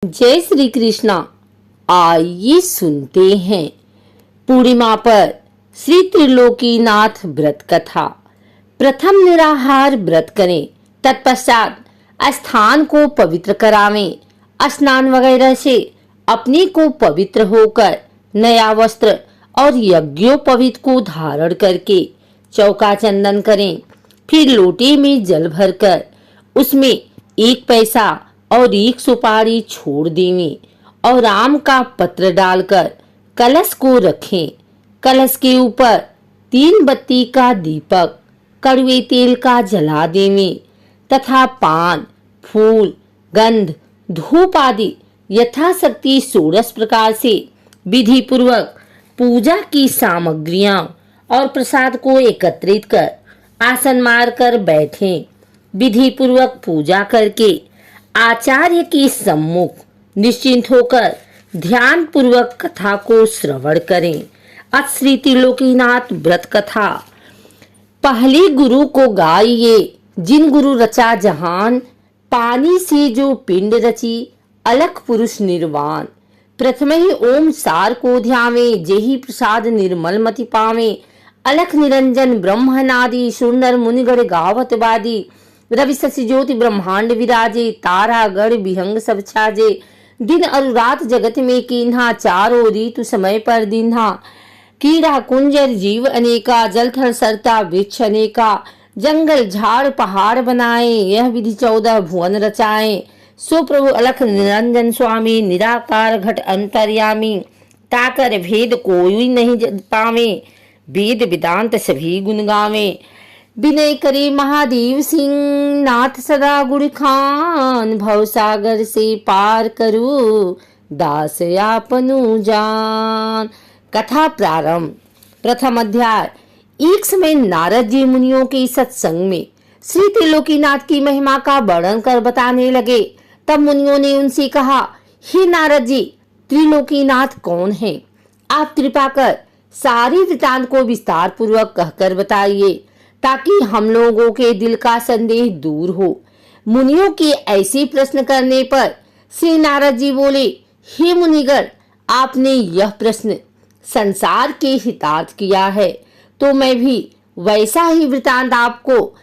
जय श्री कृष्णा। आइए सुनते हैं पूर्णिमा पर श्री त्रिलोकीनाथ व्रत कथा। प्रथम निराहार व्रत करें, तत्पश्चात स्थान को पवित्र करावें। स्नान वगैरह से अपने को पवित्र होकर नया वस्त्र और यज्ञोपवीत को धारण करके चौका चंदन करें। फिर लोटे में जल भरकर उसमें 1 पैसा और 1 सुपारी छोड़ देवें और आम का पत्र डालकर कलश को रखें। कलश के ऊपर 3 बत्ती का दीपक कड़वे तेल का जला देवें तथा पान, फूल, गंध, धूप आदि यथाशक्ति 16 प्रकार से विधि पूर्वक पूजा की सामग्रियां और प्रसाद को एकत्रित कर आसन मार कर बैठें। विधि पूर्वक पूजा करके आचार्य के सम्मुख निश्चिंत होकर ध्यान पूर्वक कथा को श्रवण करें। आज श्री त्रिलोकीनाथ व्रत कथा। पहले गुरु को गाइए, जिन गुरु रचा जहान, पानी से जो पिंड रची, अलख पुरुष निर्वाण। प्रथम ही ओम सार को ध्यावे, जेहि प्रसाद निर्मल मति पावे। अलख निरंजन ब्रह्मनादि, सुंदर मुनिगण गावत बादी। रवि शशि ज्योति ब्रह्मांड विराजे, तारा गण विहंग सब छाजे। दिन और रात जगत में कीन्हा, चारों ऋतु समय पर दिन्हा। कीड़ा कुंजर जीव अनेका, जल थल सरता वृक्ष अनेका। जंगल झाड़ पहाड़ बनाए, यह विधि 14 भुवन रचाए। सो प्रभु अलख निरंजन स्वामी, निराकार घट अंतर्यामी। ताकर भेद कोई नहीं पावे, वेद वेदांत सभी गुण गावे। विनय करे महादेव सिंह, नाथ सदा गुण खान। भव सागर से पार करू, दास आपनु जान। कथा प्रारंभ। प्रथम अध्याय। एक समय नारद जी मुनियों के सत्संग में श्री त्रिलोकीनाथ की महिमा का वर्णन कर बताने लगे। तब मुनियों ने उनसे कहा, हे नारद जी, त्रिलोकीनाथ कौन है? आप कृपा कर सारी वृतांत को विस्तार पूर्वक कहकर बताइए, ताकि हम लोगों के दिल का संदेह दूर हो। मुनियों के ऐसे प्रश्न करने पर श्री नारद जी बोले, हे मुनिगण, आपने यह प्रश्न संसार के हितार्थ किया है, तो मैं भी वैसा ही वृतांत आपको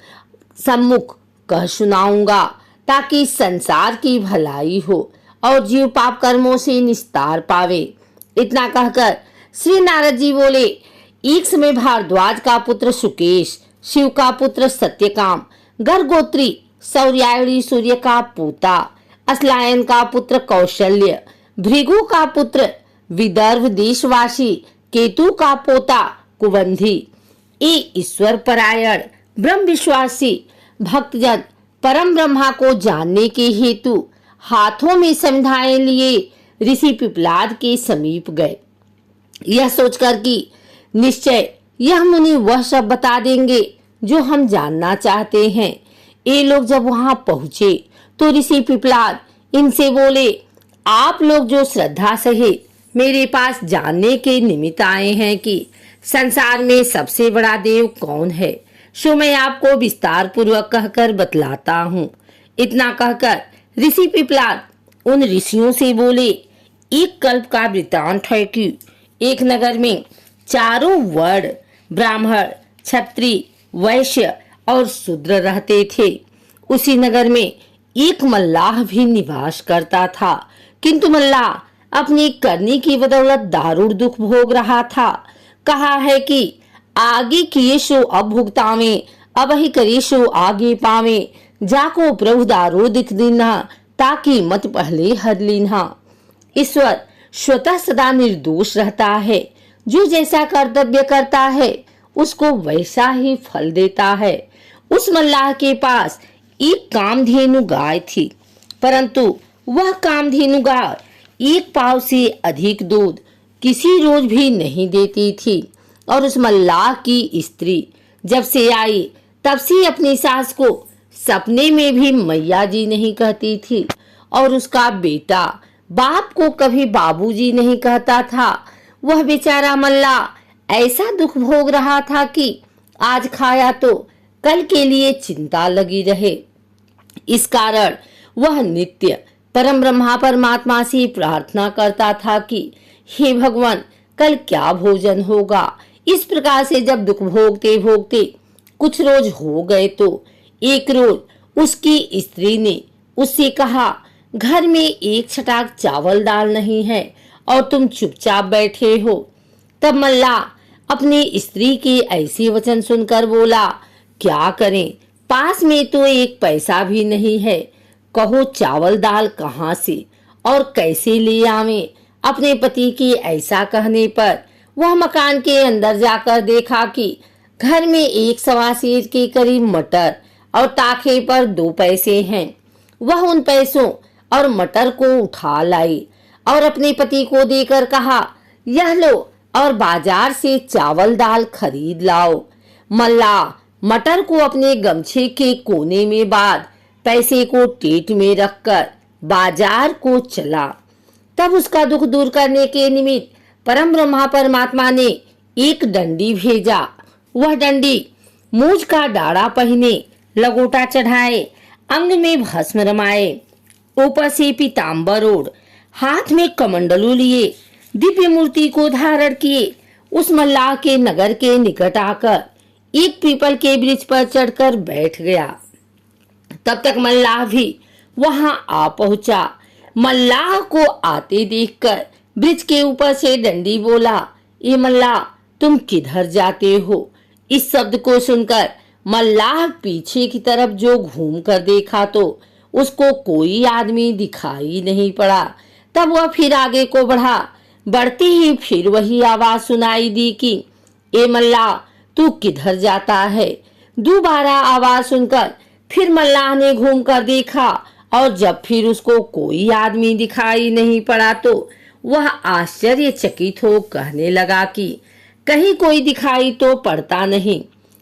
सम्मुख कह सुनाऊंगा, ताकि संसार की भलाई हो और जीव पाप कर्मों से निस्तार पावे। इतना कहकर श्री नारद जी बोले, एक समय भारद्वाज का पुत्र सुकेश, शिव का पुत्र सत्यकाम, गर्गोत्री सौर्यायणी सूर्य का पोता, अस्लायन का पुत्र कौशल्य, भृगु का पुत्र विदर्भ देशवासी, केतु का पोता कुबंधी, ये ईश्वर परायण ब्रह्म विश्वासी भक्तजन परम ब्रह्मा को जानने के हेतु हाथों में समिधाएं लिए ऋषि पिपलाद के समीप गए। यह सोचकर कि निश्चय यह मुनि वह सब बता देंगे जो हम जानना चाहते हैं। ये लोग जब वहां पहुंचे तो ऋषि पिपलाद इनसे बोले, आप लोग जो श्रद्धा सहित मेरे पास जानने के निमित्त आए हैं कि संसार में सबसे बड़ा देव कौन है, सो मैं आपको विस्तार पूर्वक कहकर बतलाता हूँ। इतना कहकर ऋषि पिपलाद उन ऋषियों से बोले, एक कल्प का वृत्तांत है कि एक नगर में चारों वर्ण ब्राह्मण, क्षत्रिय, वैश्य और शूद्र रहते थे। उसी नगर में एक मल्लाह भी निवास करता था, किंतु मल्लाह अपनी करनी की बदौलत दारुण दुख भोग रहा था। कहा है कि आगे किए सो अब भुगतावे, अब ही करे सो आगे पावे। जाको प्रभु दारुण दिख दीना, ताकि मत पहले हर लीना। ईश्वर स्वतः सदा निर्दोष रहता है, जो जैसा कर्तव्य करता है उसको वैसा ही फल देता है। उस मल्लाह के पास एक कामधेनु गाय थी, परंतु वह कामधेनु गाय 1 पाव से अधिक दूध किसी रोज भी नहीं देती थी। और उस मल्लाह की स्त्री जब से आई तब से अपनी सास को सपने में भी मैया जी नहीं कहती थी, और उसका बेटा बाप को कभी बाबूजी नहीं कहता था। वह बेचारा मल्लाह ऐसा दुख भोग रहा था कि आज खाया तो कल के लिए चिंता लगी रहे। इस कारण वह नित्य परम ब्रह्मा परमात्मा से प्रार्थना करता था कि हे भगवान, कल क्या भोजन होगा। इस प्रकार से जब दुख भोगते भोगते कुछ रोज हो गए तो एक रोज उसकी स्त्री ने उससे कहा, घर में एक छटाक चावल दाल नहीं है और तुम चुपचाप बैठे हो। तब मल्लाह अपनी स्त्री के ऐसे वचन सुनकर बोला, क्या करें, पास में तो एक पैसा भी नहीं है। कहो चावल दाल कहाँ से और कैसे ले आवें। अपने पति के ऐसा कहने पर वह मकान के अंदर जाकर देखा कि घर में एक सवा सेर के करीब मटर और ताखे पर 2 पैसे हैं। वह उन पैसों और मटर को उठा लाई और अपने पति को देकर कहा, यह लो और बाजार से चावल दाल खरीद लाओ। मल्लाह मटर को अपने गमछे के कोने में बांध पैसे को टेट में रखकर बाजार को चला। तब उसका दुख दूर करने के निमित्त परम ब्रह्मा परमात्मा ने एक डंडी भेजा। वह डंडी मूंछ का डाढ़ा पहने, लगोटा चढ़ाए, अंग में भस्म रमाए, ऊपर से पीताम्बर ओढ़, हाथ में कमंडलू लिए, दिव्य मूर्ति को धारण किए उस मल्लाह के नगर के निकट आकर एक पीपल के वृक्ष पर चढ़कर बैठ गया। तब तक मल्लाह भी वहां आ पहुंचा। मल्लाह को आते देखकर वृक्ष के ऊपर से डंडी बोला, ये मल्लाह, तुम किधर जाते हो। इस शब्द को सुनकर मल्लाह पीछे की तरफ जो घूम कर देखा तो उसको कोई आदमी दिखाई नहीं पड़ा। तब वह फिर आगे को बढ़ा। बढ़ते ही फिर वही आवाज सुनाई दी कि ए मल्लाह, तू किधर जाता है। दोबारा आवाज सुनकर फिर मल्लाह ने घूम कर देखा और जब फिर उसको कोई आदमी दिखाई नहीं पड़ा तो वह आश्चर्यचकित हो कहने लगा कि कहीं कोई दिखाई तो पड़ता नहीं,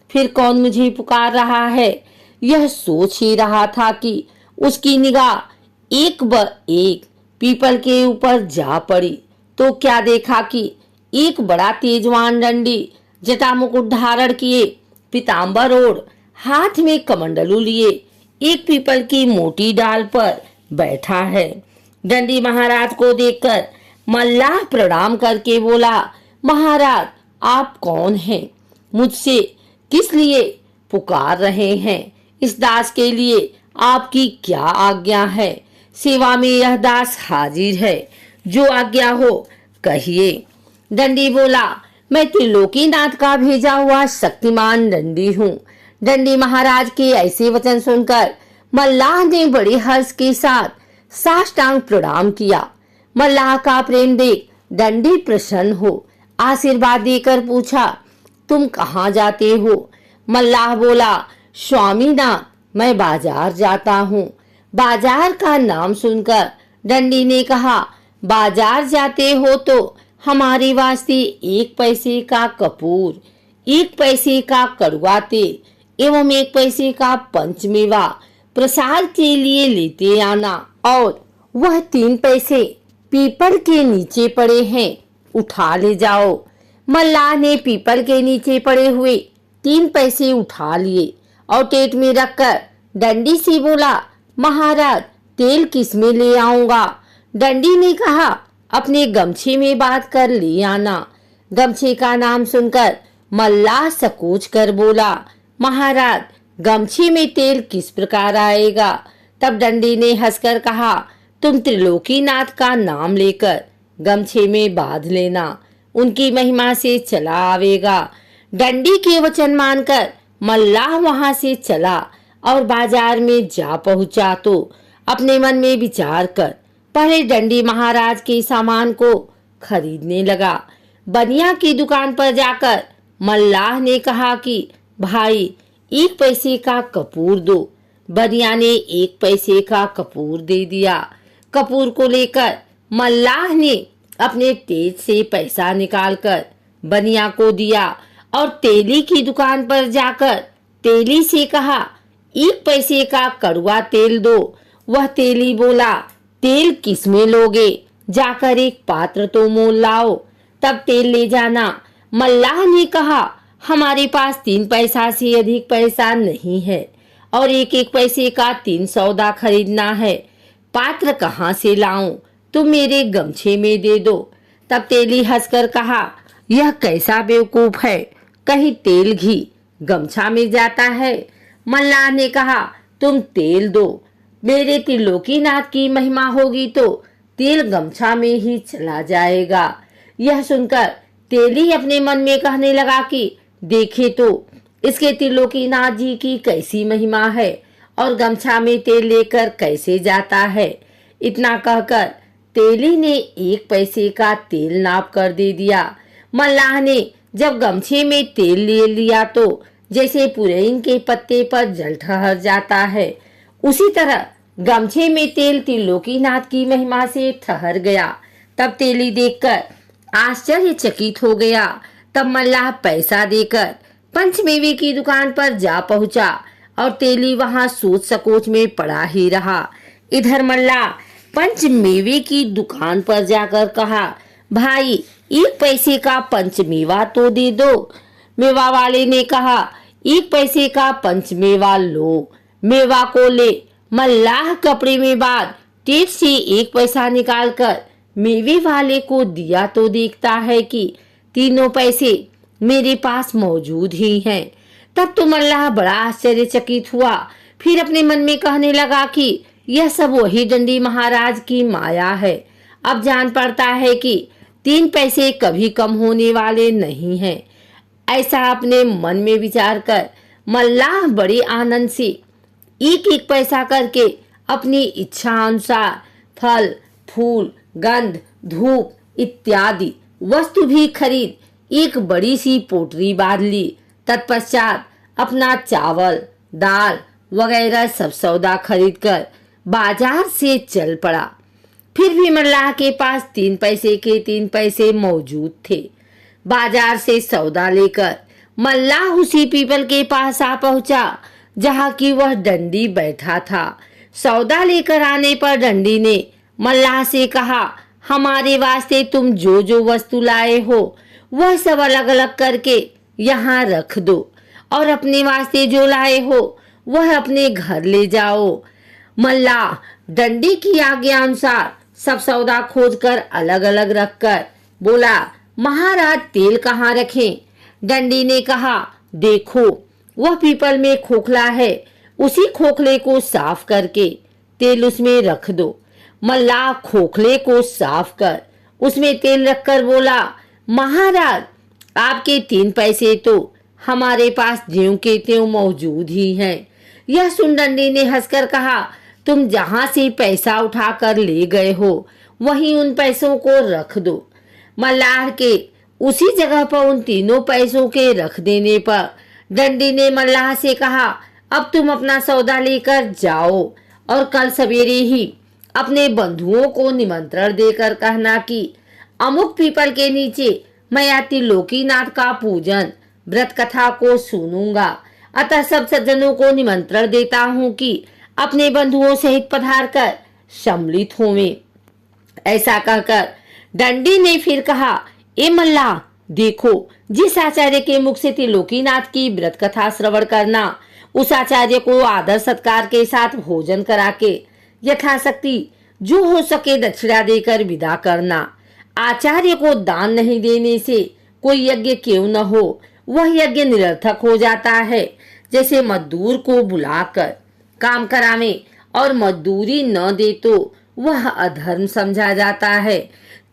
फिर कौन मुझे पुकार रहा है। यह सोच ही रहा था कि उसकी निगाह एक पीपल के ऊपर जा पड़ी तो क्या देखा कि एक बड़ा तेजवान डंडी, जटा मुकुट धारण किए, पीताम्बर ओढ़, हाथ में कमंडलू लिए एक पीपल की मोटी डाल पर बैठा है। डंडी महाराज को देखकर मल्लाह प्रणाम करके बोला, महाराज आप कौन हैं, मुझसे किस लिए पुकार रहे हैं। इस दास के लिए आपकी क्या आज्ञा है। सेवा में यह दास हाजिर है, जो आज्ञा हो कहिए। डंडी बोला, मैं त्रिलोकीनाथ का भेजा हुआ शक्तिमान डंडी हूँ। डंडी महाराज के ऐसे वचन सुनकर मल्लाह ने बड़े हर्ष के साथ साष्टांग प्रणाम किया। मल्लाह का प्रेम देख डंडी प्रसन्न हो आशीर्वाद देकर पूछा, तुम कहाँ जाते हो। मल्लाह बोला, स्वामी नाथ, मैं बाजार जाता हूँ। बाजार का नाम सुनकर डंडी ने कहा, बाजार जाते हो तो हमारे वास्ते 1 पैसे का कपूर, 1 पैसे का कड़वा तेल एवं 1 पैसे का पंचमेवा प्रसाद के लिए लेते आना, और वह 3 पैसे पीपल के नीचे पड़े हैं, उठा ले जाओ। मल्लाह ने पीपल के नीचे पड़े हुए 3 पैसे उठा लिए और टेट में रखकर डंडी से बोला, महाराज तेल किस में ले आऊंगा। डंडी ने कहा, अपने गमछे में बांध कर ले आना। गमछे का नाम सुनकर मल्लाह सकूच कर बोला, महाराज गमछे में तेल किस प्रकार आएगा। तब डंडी ने हंसकर कहा, तुम त्रिलोकीनाथ का नाम लेकर गमछे में बांध लेना, उनकी महिमा से चला आवेगा। डंडी के वचन मानकर मल्लाह वहां से चला और बाजार में जा पहुंचा तो अपने मन में विचार कर पहले डंडी महाराज के सामान को खरीदने लगा। बनिया की दुकान पर जाकर मल्लाह ने कहा कि भाई 1 पैसे का कपूर दो। बनिया ने 1 पैसे का कपूर दे दिया। कपूर को लेकर मल्लाह ने अपने तेज से पैसा निकालकर बनिया को दिया और तेली की दुकान पर जाकर तेली से कहा, 1 पैसे का कड़वा तेल दो। वह तेली बोला, तेल किस में लोगे, जाकर एक पात्र तो मोल लाओ, तब तेल ले जाना। मल्लाह ने कहा, हमारे पास 3 पैसा से अधिक पैसा नहीं है और 1-1 पैसे का 3 सौदा खरीदना है। पात्र कहाँ से लाऊं, तुम मेरे गमछे में दे दो। तब तेली हंसकर कहा, यह कैसा बेवकूफ है, कहीं तेल घी गमछा में जाता है। मल्लाह ने कहा, तुम तेल दो, मेरे त्रिलोकीनाथ की महिमा होगी तो तेल गमछा में ही चला जाएगा। यह सुनकर तेली अपने मन में कहने लगा कि देखे तो इसके त्रिलोकीनाथ जी की कैसी महिमा है और गमछा में तेल लेकर कैसे जाता है। इतना कहकर तेली ने 1 पैसे का तेल नाप कर दे दिया। मल्लाह ने जब गमछे में तेल ले लिया तो जैसे पुरैन के पत्ते पर जल ठहर जाता है, उसी तरह गमछे में तेल त्रिलोकीनाथ की महिमा से ठहर गया। तब तेली देखकर आश्चर्यचकित हो गया। तब मल्लाह पैसा देकर पंचमेवे की दुकान पर जा पहुंचा और तेली वहां सोच सकोच में पड़ा ही रहा। इधर मल्लाह पंचमेवे की दुकान पर जाकर कहा, भाई 1 पैसे का पंचमेवा तो दे दो। मेवा वाले ने कहा, 1 पैसे का पंचमेवा लो। मेवा को ले मल्लाह कपड़े में बाद टेप से 1 पैसा निकालकर मेवे वाले को दिया तो देखता है कि तीनों पैसे मेरे पास मौजूद ही हैं। तब तो मल्लाह बड़ा आश्चर्यचकित हुआ। फिर अपने मन में कहने लगा कि यह सब वही डंडी महाराज की माया है। अब जान पड़ता है कि 3 पैसे कभी कम होने वाले नहीं हैं। ऐसा अपने मन में विचार कर मल्लाह बड़े आनंद से 1-1 पैसा करके अपनी इच्छा अनुसार फल, फूल, गंध, धूप इत्यादि वस्तु भी खरीद एक बड़ी सी पोटली बांध ली। तत्पश्चात अपना चावल, दाल वगैरह सब सौदा खरीद कर बाजार से चल पड़ा। फिर भी मल्लाह के पास 3 पैसे के 3 पैसे मौजूद थे। बाजार से सौदा लेकर मल्लाह उसी पीपल के पास आ पहुंचा जहां की वह डंडी बैठा था। सौदा लेकर आने पर डंडी ने मल्लाह से कहा, हमारे वास्ते तुम जो जो वस्तु लाए हो वह सब अलग अलग करके यहाँ रख दो और अपने वास्ते जो लाए हो वह अपने घर ले जाओ। मल्लाह डंडी की आज्ञा अनुसार सब सौदा खोजकर अलग अलग रखकर बोला, महाराज तेल कहाँ रखें? डंडी ने कहा, देखो वह पीपल में खोखला है, उसी खोखले को साफ करके तेल उसमें रख दो। मल्लाह खोखले को साफ कर उसमें तेल रखकर बोला, महाराज आपके 3 पैसे तो हमारे पास ज्यों के त्यों मौजूद ही हैं। यह सुन डंडी ने हंसकर कहा, तुम जहां से पैसा उठाकर ले गए हो वहीं उन पैसों को रख दो। मल्लाह के उसी जगह पर उन तीनों पैसों के रख देने पर डंडी ने मल्लाह से कहा, अब तुम अपना सौदा लेकर जाओ और कल सवेरे ही अपने बंधुओं को निमंत्रण देकर कहना कि अमुक पीपल के नीचे मैं त्रिलोकीनाथ का पूजन व्रत कथा को सुनूंगा। अतः सब सज्जनों को निमंत्रण देता हूँ कि अपने बंधुओं सहित पधार कर सम्मिलित होवें। ऐसा कहकर डंडी ने फिर कहा, ए मल्लाह देखो, जिस आचार्य के मुख से त्रिलोकीनाथ की व्रत कथा श्रवण करना, उस आचार्य को आदर सत्कार के साथ भोजन करा के यथाशक्ति जो हो सके दक्षिणा देकर विदा करना। आचार्य को दान नहीं देने से कोई यज्ञ क्यों न हो, वह यज्ञ निरर्थक हो जाता है। जैसे मजदूर को बुलाकर काम करावे और मजदूरी न दे तो वह अधर्म समझा जाता है।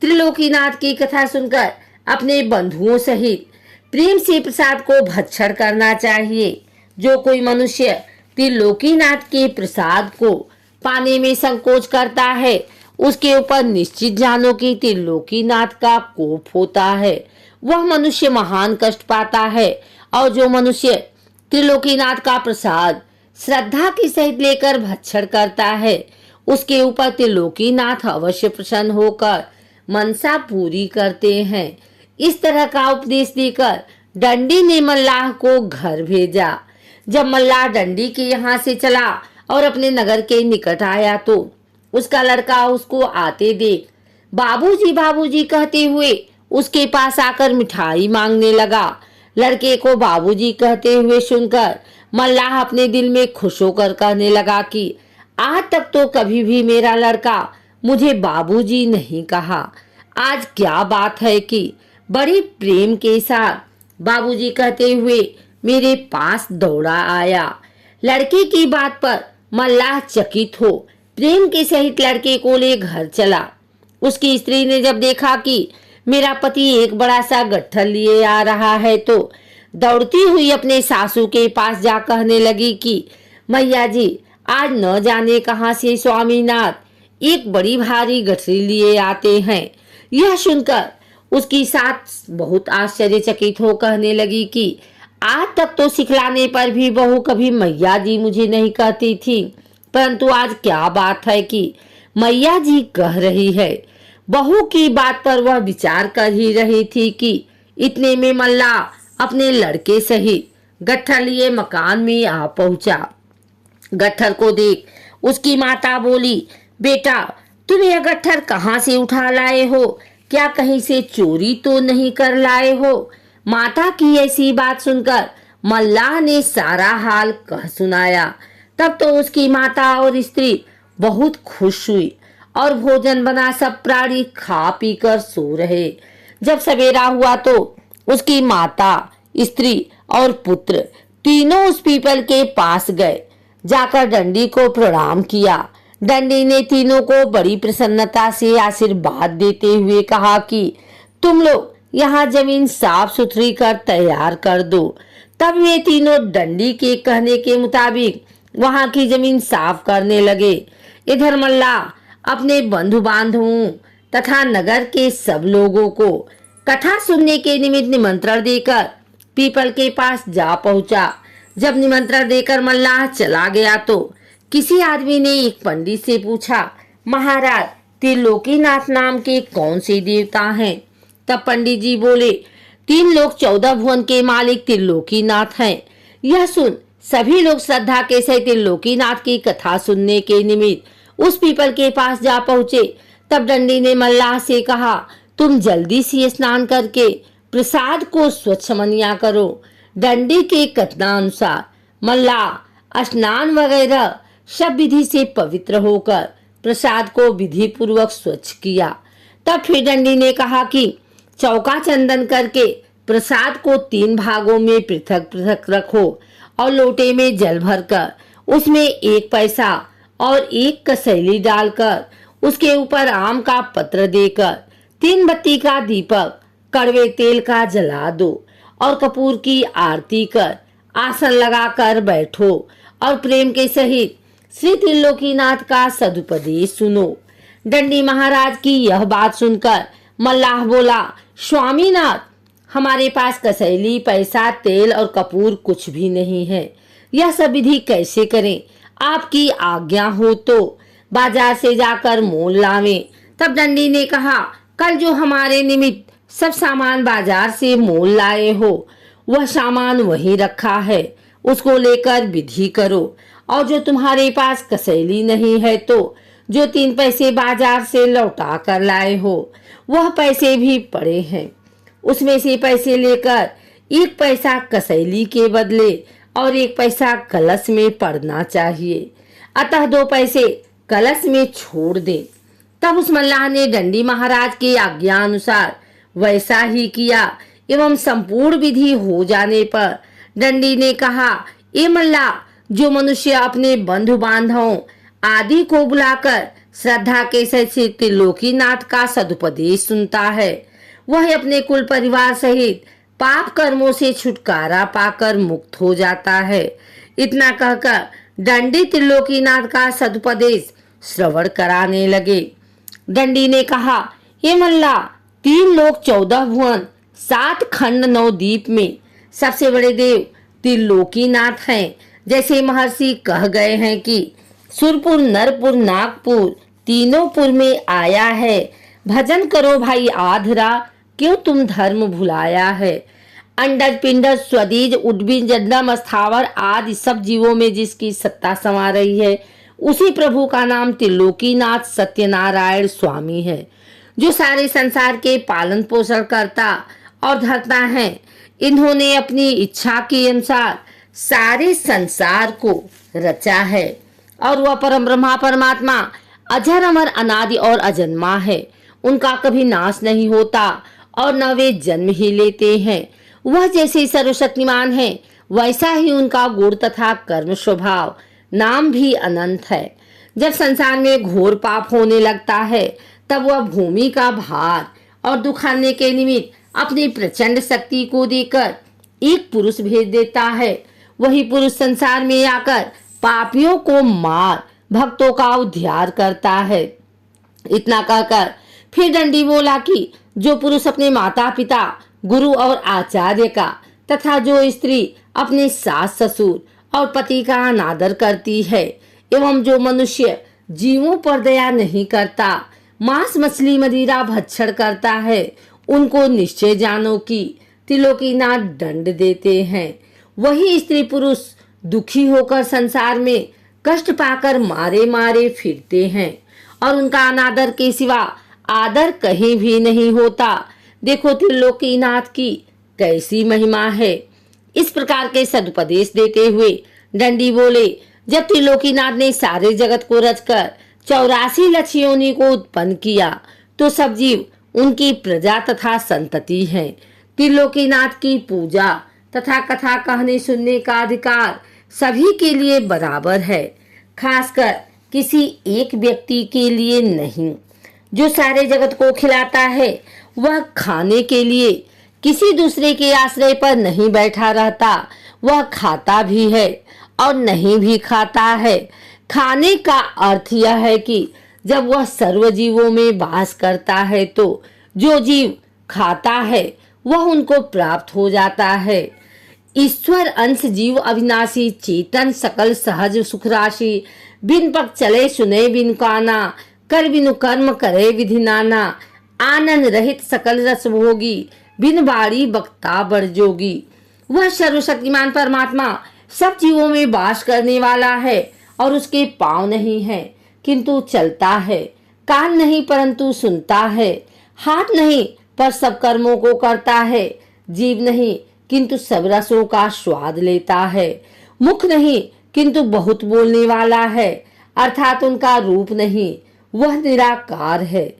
त्रिलोकीनाथ की कथा सुनकर अपने बंधुओं सहित प्रेम से प्रसाद को भक्षण करना चाहिए। जो कोई मनुष्य त्रिलोकीनाथ के प्रसाद को पाने में संकोच करता है, उसके ऊपर निश्चित जानो कि त्रिलोकीनाथ का कोप होता है। वह मनुष्य महान कष्ट पाता है। और जो मनुष्य त्रिलोकीनाथ का प्रसाद श्रद्धा के सहित लेकर भक्षण करता है, उसके ऊपर त्रिलोकीनाथ अवश्य प्रसन्न होकर मनसा पूरी करते हैं। इस तरह का उपदेश देकर डंडी ने मल्लाह को घर भेजा। जब मल्लाह डंडी के यहाँ से चला और अपने नगर के निकट आया तो उसका लड़का उसको आते देख बाबूजी बाबूजी कहते हुए उसके पास आकर मिठाई मांगने लगा। लड़के को बाबूजी कहते हुए सुनकर मल्लाह अपने दिल में खुश होकर कहने लगा कि आज तक तो कभी भी मेरा लड़का मुझे बाबूजी नहीं कहा। आज क्या बात है कि बड़ी प्रेम के साथ बाबूजी कहते हुए मेरे पास दौड़ा आया। लड़के की बात पर मल्लाह चकित हो प्रेम के सहित लड़के को ले घर चला। उसकी स्त्री ने जब देखा कि मेरा पति एक बड़ा सा गट्ठर लिए आ रहा है तो दौड़ती हुई अपने सासू के पास जा कहने लगी कि मैया जी, आज न जाने कहां से स्वामीनाथ एक बड़ी भारी गठरी लिए आते हैं। यह सुनकर उसकी सास बहुत आश्चर्यचकित हो कहने लगी कि आज तक तो सिखलाने पर भी बहू कभी मैया जी मुझे नहीं कहती थी, परंतु आज क्या बात है कि मैया जी कह रही है। बहू की बात पर वह विचार कर ही रही थी कि इतने में मल्ला अपने लड़के सहित गट्ठर लिए मकान में आ पहुंचा। गट्ठर को देख उसकी माता बोली, बेटा तुम यह गट्ठर कहाँ से उठा लाए हो? क्या कहीं से चोरी तो नहीं कर लाए हो? माता की ऐसी बात सुनकर मल्लाह ने सारा हाल कह सुनाया। तब तो उसकी माता और स्त्री बहुत खुश हुई और भोजन बना सब प्राणी खा पी कर सो रहे। जब सवेरा हुआ तो उसकी माता, स्त्री और पुत्र तीनों उस पीपल के पास गए। जाकर डंडी को प्रणाम किया। डंडी ने तीनों को बड़ी प्रसन्नता से आशीर्वाद देते हुए कहा कि तुम लोग यहाँ जमीन साफ सुथरी कर तैयार कर दो। तब वे तीनों डंडी के कहने के मुताबिक वहां की जमीन साफ करने लगे। इधर मल्लाह अपने बंधु बांधवों तथा नगर के सब लोगों को कथा सुनने के निमित्त निमंत्रण देकर पीपल के पास जा पहुंचा। जब निमंत्रण देकर मल्लाह चला गया तो किसी आदमी ने एक पंडित से पूछा, महाराज त्रिलोकीनाथ नाम के कौन से देवता हैं? तब पंडित जी बोले, 3 लोग 14 भुवन के मालिक त्रिलोकीनाथ हैं। यह सुन सभी लोग श्रद्धा के सहित त्रिलोकीनाथ की कथा सुनने के निमित्त उस पीपल के पास जा पहुंचे। तब डंडी ने मल्लाह से कहा, तुम जल्दी से स्नान करके प्रसाद को स्वच्छ मनिया करो। डंडी के कथनानुसार मल्लाह स्नान वगैरह सब विधि से पवित्र होकर प्रसाद को विधि पूर्वक स्वच्छ किया। तब फिर डंडी ने कहा कि चौका चंदन करके प्रसाद को 3 भागों में पृथक पृथक रखो और लोटे में जल भरकर उसमें 1 पैसा और 1 कसैली डालकर उसके ऊपर आम का पत्र देकर 3 बत्ती का दीपक कड़वे तेल का जला दो और कपूर की आरती कर आसन लगाकर बैठो और प्रेम के सहित श्री त्रिलोकीनाथ का सदुपदेश सुनो। डंडी महाराज की यह बात सुनकर मल्लाह बोला, स्वामीनाथ हमारे पास कसैली, पैसा, तेल और कपूर कुछ भी नहीं है। यह सब विधि कैसे करें? आपकी आज्ञा हो तो बाजार से जाकर मोल लावें। तब डंडी ने कहा, कल जो हमारे निमित्त सब सामान बाजार से मोल लाए हो वह सामान वहीं रखा है, उसको लेकर विधि करो। और जो तुम्हारे पास कसैली नहीं है तो जो 3 पैसे बाजार से लौटा कर लाए हो वह पैसे भी पड़े हैं, उसमें से पैसे लेकर 1 पैसा कसैली के बदले और 1 पैसा कलश में पड़ना चाहिए। अतः 2 पैसे कलश में छोड़ दे। तब उस मल्लाह ने डंडी महाराज की आज्ञा अनुसार वैसा ही किया एवं संपूर्ण विधि हो जाने पर डंडी ने कहा, ए मल्लाह, जो मनुष्य अपने बंधु बांधवों आदि को बुलाकर श्रद्धा के सहित त्रिलोकीनाथ का सदुपदेश सुनता है वह अपने कुल परिवार सहित पाप कर्मों से छुटकारा पाकर मुक्त हो जाता है। इतना कहकर डंडी त्रिलोकीनाथ का सदुपदेश श्रवण कराने लगे। डंडी ने कहा, हे मल्ला, 3 लोक 14 भुवन 7 खंड 9 द्वीप में सबसे बड़े देव त्रिलोकीनाथ हैं। जैसे महर्षि कह गए हैं कि सुरपुर, नरपुर, नागपुर तीनों पुर में आया है। भजन करो भाई आधरा, क्यों तुम धर्म भुलाया है। अंडज, पिंडज, स्वदीज, उद्भिज, जन्म, स्थावर आदि सब जीवों में जिसकी सत्ता समा रही है उसी प्रभु का नाम त्रिलोकीनाथ सत्यनारायण स्वामी है, जो सारे संसार के पालन पोषण करता और धरता है। इन्होंने अपनी इच्छा के अनुसार सारे संसार को रचा है और वह परम ब्रह्मा परमात्मा अजर अमर अनादि और अजन्मा है। उनका कभी नाश नहीं होता और न वे जन्म ही लेते हैं। वह जैसे सर्वशक्तिमान है वैसा ही उनका गुण तथा कर्म स्वभाव नाम भी अनंत है। जब संसार में घोर पाप होने लगता है तब वह भूमि का भार और दुखाने के निमित्त अपनी प्रचंड शक्ति को देकर एक पुरुष भेज देता है। वही पुरुष संसार में आकर पापियों को मार भक्तों का उद्धार करता है। इतना कहकर फिर दंडी बोला कि जो पुरुष अपने माता पिता गुरु और आचार्य का तथा जो स्त्री अपने सास ससुर और पति का अनादर करती है एवं जो मनुष्य जीवों पर दया नहीं करता, मांस मछली मदिरा भक्षण करता है, उनको निश्चय जानो कि त्रिलोकीनाथ दंड देते हैं। वही स्त्री पुरुष दुखी होकर संसार में कष्ट पाकर मारे मारे फिरते हैं और उनका अनादर के सिवा आदर कहीं भी नहीं होता। देखो त्रिलोकीनाथ की कैसी महिमा है। इस प्रकार के सदुपदेश देते हुए दंडी बोले, जब त्रिलोकीनाथ ने सारे जगत को रचकर 84 लक्ष योनि को उत्पन्न किया तो सब जीव उनकी प्रजा तथा संतति है। त्रिलोकीनाथ की पूजा तथा कथा कहने सुनने का अधिकार सभी के लिए बराबर है, खासकर किसी एक व्यक्ति के लिए नहीं। जो सारे जगत को खिलाता है वह खाने के लिए किसी दूसरे के आश्रय पर नहीं बैठा रहता, वह खाता भी है और नहीं भी खाता है। खाने का अर्थ यह है कि जब वह सर्व जीवों में वास करता है तो जो जीव खाता है वह उनको प्राप्त हो जाता है। ईश्वर अंश जीव अविनाशी चेतन सकल सहज सुख राशि, बिन पग चले सुने बिन काना, कर बिनु कर्म करे विधि नाना, आनंद रहित सकल रस भोगी, बिन बाड़ी बक्ता बड़ जोगी। वह सर्वशक्तिमान परमात्मा सब जीवों में वास करने वाला है और उसके पांव नहीं है किंतु चलता है, कान नहीं परंतु सुनता है, हाथ नहीं पर सब कर्मों को करता है, जीव नहीं किंतु सब रसों का स्वाद लेता है, मुख नहीं किंतु बहुत बोलने वाला है, अर्थात उनका रूप नहीं, वह निराकार है।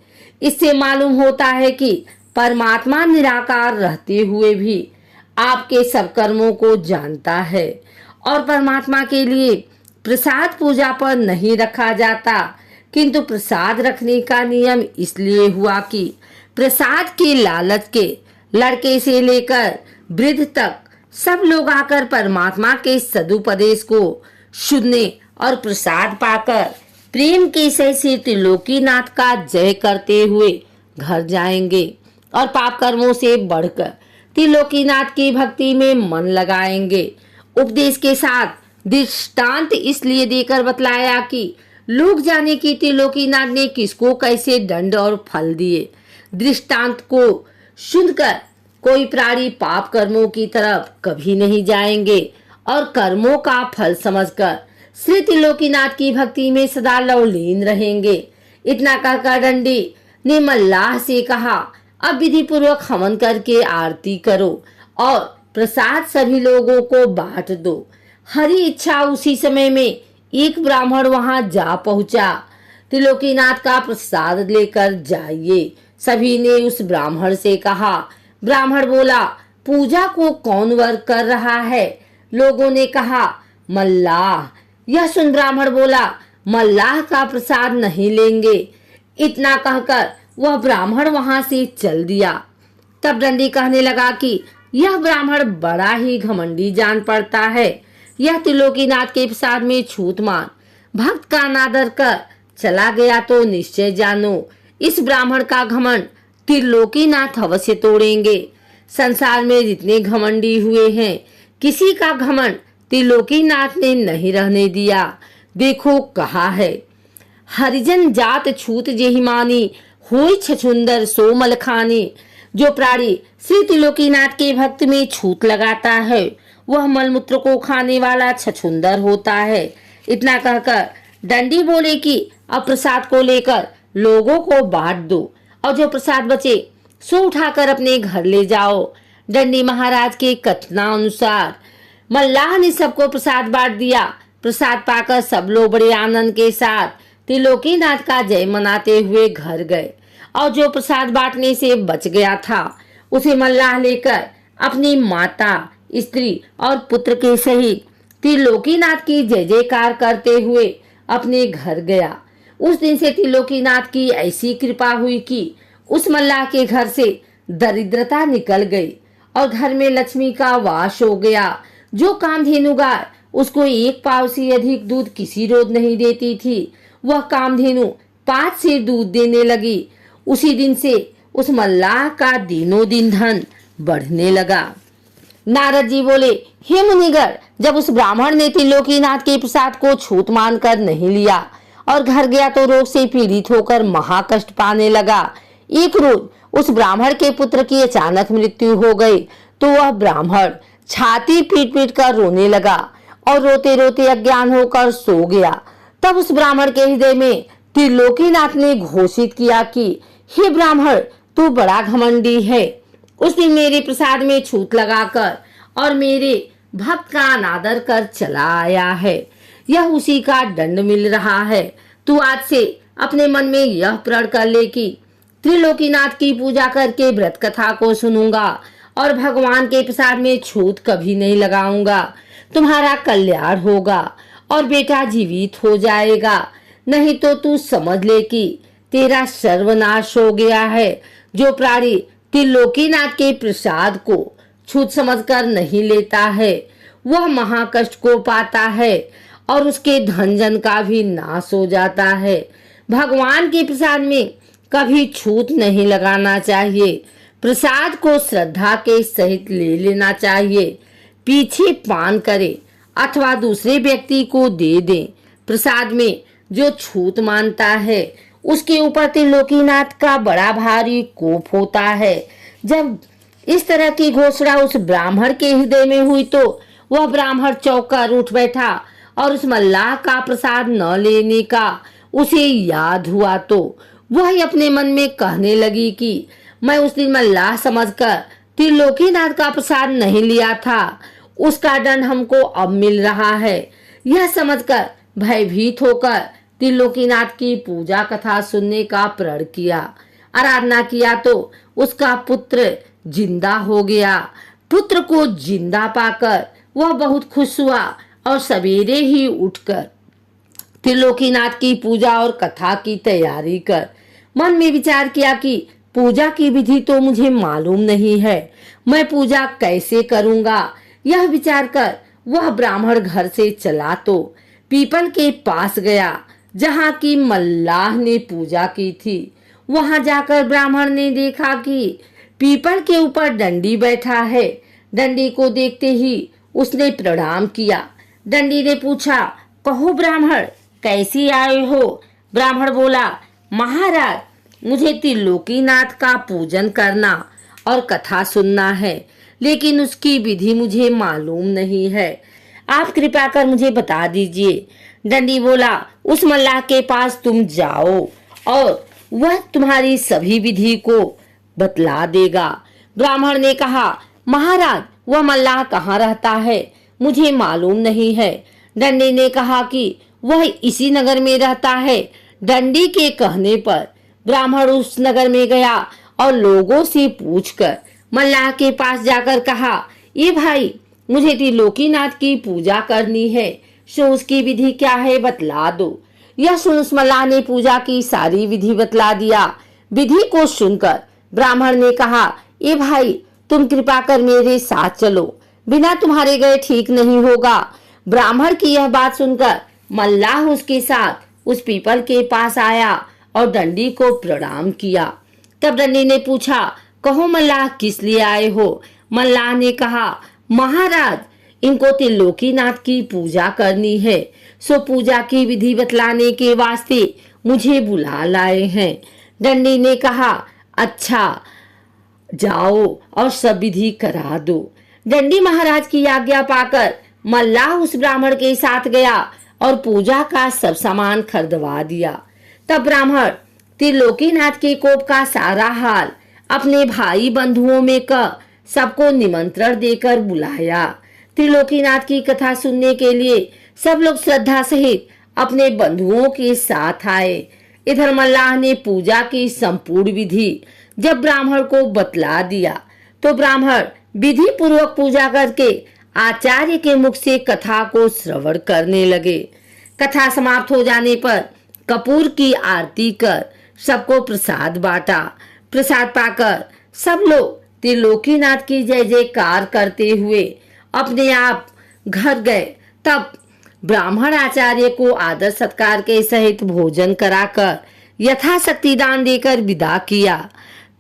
इससे मालूम होता है कि परमात्मा निराकार रहते हुए भी आपके सब कर्मों को जानता है और परमात्मा के लिए प्रसाद पूजा पर नहीं रखा जाता, किंतु प्रसाद रखने का नियम इसलिए हुआ कि प्रसाद के लालच के लड़के से लेकर वृद्ध तक सब लोग आकर परमात्मा के सदुपदेश को सुनने और प्रसाद पाकर प्रेम के सह से त्रिलोकीनाथ का जय करते हुए घर जाएंगे और पाप कर्मों से बढ़कर त्रिलोकीनाथ की भक्ति में मन लगाएंगे। उपदेश के साथ दृष्टांत इसलिए देकर बतलाया कि लोग जाने कि त्रिलोकीनाथ ने किसको कैसे दंड और फल दिए। दृष्टांत को सुनकर कोई प्राणी पाप कर्मों की तरफ कभी नहीं जाएंगे और कर्मों का फल समझकर श्री त्रिलोकीनाथ की भक्ति में सदा लवलीन रहेंगे। इतना कहकर दंडी ने मल्लाह से कहा, अब विधि पूर्वक हवन करके आरती करो और प्रसाद सभी लोगों को बांट दो। हरि इच्छा उसी समय में एक ब्राह्मण वहां जा पहुंचा। त्रिलोकीनाथ का प्रसाद लेकर जाइए, सभी ने उस ब्राह्मण से कहा। ब्राह्मण बोला, पूजा को कौन वर कर रहा है? लोगों ने कहा, मल्लाह। यह सुन ब्राह्मण बोला, मल्लाह का प्रसाद नहीं लेंगे। इतना कहकर वह ब्राह्मण वहां से चल दिया। तब दंडी कहने लगा कि यह ब्राह्मण बड़ा ही घमंडी जान पड़ता है। यह त्रिलोकीनाथ के प्रसाद में छूत मार भक्त का अनादर कर चला गया तो निश्चय जानो इस ब्राह्मण का घमंड त्रिलोकीनाथ अवश्य तोड़ेंगे। संसार में जितने घमंडी हुए हैं किसी का घमंड त्रिलोकीनाथ ने नहीं रहने दिया। देखो कहा है, हरिजन जात छूत जेहि मानी, होई छछुंदर सो मल खानी। जो प्राणी श्री त्रिलोकीनाथ के भक्त में छूत लगाता है वह मलमूत्र को खाने वाला छछुंदर होता है। इतना कहकर दंडी बोले कि अब प्रसाद को लेकर लोगों को बांट दो और जो प्रसाद बचे सो उठाकर अपने घर ले जाओ। दंडी महाराज के कथनानुसार मल्लाह ने सबको प्रसाद बांट दिया। प्रसाद पाकर सब लोग बड़े आनंद के साथ त्रिलोकीनाथ का जय मनाते हुए घर गए और जो प्रसाद बांटने से बच गया था उसे मल्लाह लेकर अपनी माता, स्त्री और पुत्र के सहित त्रिलोकीनाथ की जय जयकार करते हुए अपने घर गया। उस दिन से त्रिलोकीनाथ की ऐसी कृपा हुई कि उस मल्लाह के घर से दरिद्रता निकल गई और घर में लक्ष्मी का वास हो गया। जो कामधेनु गाय उसको 1 पाव से अधिक दूध किसी रोज नहीं देती थी, वह कामधेनु 5 सेर दूध देने लगी। उसी दिन से उस मल्लाह का दिनों दिन धन बढ़ने लगा। नारद जी बोले, हे मुनिगर, जब उस ब्राह्मण ने त्रिलोकीनाथ के प्रसाद को छूत मानकर नहीं लिया और घर गया तो रोग से पीड़ित होकर महाकष्ट पाने लगा। एक रोज उस ब्राह्मण के पुत्र की अचानक मृत्यु हो गई तो वह ब्राह्मण छाती पीट पीट कर रोने लगा और रोते रोते अज्ञान होकर सो गया। तब उस ब्राह्मण के हृदय में त्रिलोकीनाथ ने घोषित किया कि हे ब्राह्मण, तू बड़ा घमंडी है। उस दिन मेरे प्रसाद में छूत लगाकर और मेरे भक्त का अनादर कर चला आया है, यह उसी का दंड मिल रहा है। तू आज से अपने मन में यह प्रण कर ले कि त्रिलोकीनाथ की पूजा करके व्रत कथा को सुनूंगा और भगवान के प्रसाद में छूत कभी नहीं लगाऊंगा। तुम्हारा कल्याण होगा और बेटा जीवित हो जाएगा, नहीं तो तू समझ ले कि तेरा सर्वनाश हो गया है। जो प्राणी त्रिलोकीनाथ के प्रसाद को छूत समझकर नहीं लेता है वह महाकष्ट को पाता है और उसके धन जन का भी नाश हो जाता है। भगवान के प्रसाद में कभी छूत नहीं लगाना चाहिए। प्रसाद को श्रद्धा के सहित ले लेना चाहिए। पीछे पान करे अथवा दूसरे व्यक्ति को दे दे। प्रसाद में जो छूत मानता है उसके ऊपर त्रिलोकीनाथ का बड़ा भारी कोप होता है। जब इस तरह की घोषणा उस ब्राह्मण के हृदय में हुई तो वह ब्राह्मण चौंक कर उठ बैठा और उस मल्लाह का प्रसाद न लेने का उसे याद हुआ तो वह अपने मन में कहने लगी कि मैं उस दिन मल्लाह समझकर त्रिलोकीनाथ का प्रसाद नहीं लिया था, उसका दंड हमको अब मिल रहा है। यह समझकर भयभीत होकर त्रिलोकीनाथ की पूजा कथा सुनने का प्रण किया। आराधना किया तो उसका पुत्र जिंदा हो गया। पुत्र को जिंदा पाकर वह बहुत खुश हुआ और सवेरे ही उठकर त्रिलोकीनाथ की पूजा और कथा की तैयारी कर मन में विचार किया कि पूजा की विधि तो मुझे मालूम नहीं है, मैं पूजा कैसे करूंगा। यह विचार कर वह ब्राह्मण घर से चला तो पीपल के पास गया जहाँ की मल्लाह ने पूजा की थी। वहां जाकर ब्राह्मण ने देखा कि पीपल के ऊपर डंडी बैठा है। डंडी को देखते ही उसने प्रणाम किया। डंडी ने पूछा, कहो ब्राह्मण, कैसी आए हो। ब्राह्मण बोला, महाराज, मुझे त्रिलोकीनाथ का पूजन करना और कथा सुनना है, लेकिन उसकी विधि मुझे मालूम नहीं है, आप कृपा कर मुझे बता दीजिए। डंडी बोला, उस मल्लाह के पास तुम जाओ और वह तुम्हारी सभी विधि को बतला देगा। ब्राह्मण ने कहा, महाराज, वह मल्लाह कहाँ रहता है, मुझे मालूम नहीं है। डंडी ने कहा कि वह इसी नगर में रहता है। डंडी के कहने पर ब्राह्मण उस नगर में गया और लोगों से पूछकर मल्लाह के पास जाकर कहा, ये भाई, मुझे त्रिलोकीनाथ की पूजा करनी है, सो उसकी विधि क्या है बतला दो। यह सुन उस मल्लाह ने पूजा की सारी विधि बतला दिया। विधि को सुनकर ब्राह्मण ने कहा, ए भाई, तुम कृपा कर मेरे साथ चलो, बिना तुम्हारे गए ठीक नहीं होगा। ब्राह्मण की यह बात सुनकर मल्लाह उसके साथ उस पीपल के पास आया और डंडी को प्रणाम किया। तब डंडी ने पूछा, कहो मल्लाह, किस लिए आए हो। मल्लाह ने कहा, महाराज, इनको त्रिलोकीनाथ की पूजा करनी है, सो पूजा की विधि बतलाने के वास्ते मुझे बुला लाए हैं। डंडी ने कहा, अच्छा, जाओ और सब विधि करा दो। डंडी महाराज की आज्ञा पाकर मल्लाह उस ब्राह्मण के साथ गया और पूजा का सब सामान खरीदवा दिया। तब ब्राह्मण त्रिलोकीनाथ के कोप का सारा हाल अपने भाई बंधुओं में कह सबको निमंत्रण देकर बुलाया। त्रिलोकीनाथ की कथा सुनने के लिए सब लोग श्रद्धा सहित अपने बंधुओं के साथ आए। इधर मल्लाह ने पूजा की संपूर्ण विधि जब ब्राह्मण को बतला दिया तो ब्राह्मण विधि पूर्वक पूजा करके आचार्य के मुख से कथा को श्रवण करने लगे। कथा समाप्त हो जाने पर कपूर की आरती कर सबको प्रसाद बांटा। प्रसाद पाकर सब लोग त्रिलोकीनाथ की जय जयकार करते हुए अपने आप घर गए। तब ब्राह्मण आचार्य को आदर सत्कार के सहित भोजन कराकर यथाशक्ति दान देकर विदा किया।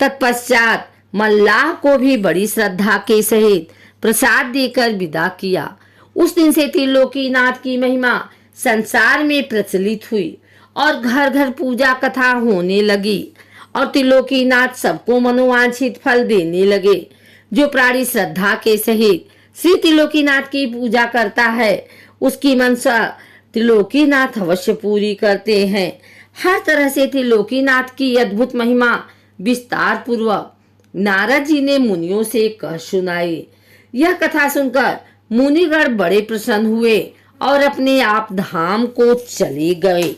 तत्पश्चात मल्लाह को भी बड़ी श्रद्धा के सहित प्रसाद देकर विदा किया। उस दिन से त्रिलोकीनाथ की महिमा संसार में प्रचलित हुई और घर घर पूजा कथा होने लगी और त्रिलोकीनाथ सबको मनोवांछित फल देने लगे। जो प्राणी श्रद्धा के सहित श्री त्रिलोकीनाथ की पूजा करता है उसकी मनसा त्रिलोकीनाथ अवश्य पूरी करते हैं। हर तरह से त्रिलोकीनाथ की अद्भुत महिमा विस्तार पूर्वक नारद जी ने मुनियों से कह सुनाई। यह कथा सुनकर मुनिगण बड़े प्रसन्न हुए और अपने आप धाम को चले गए।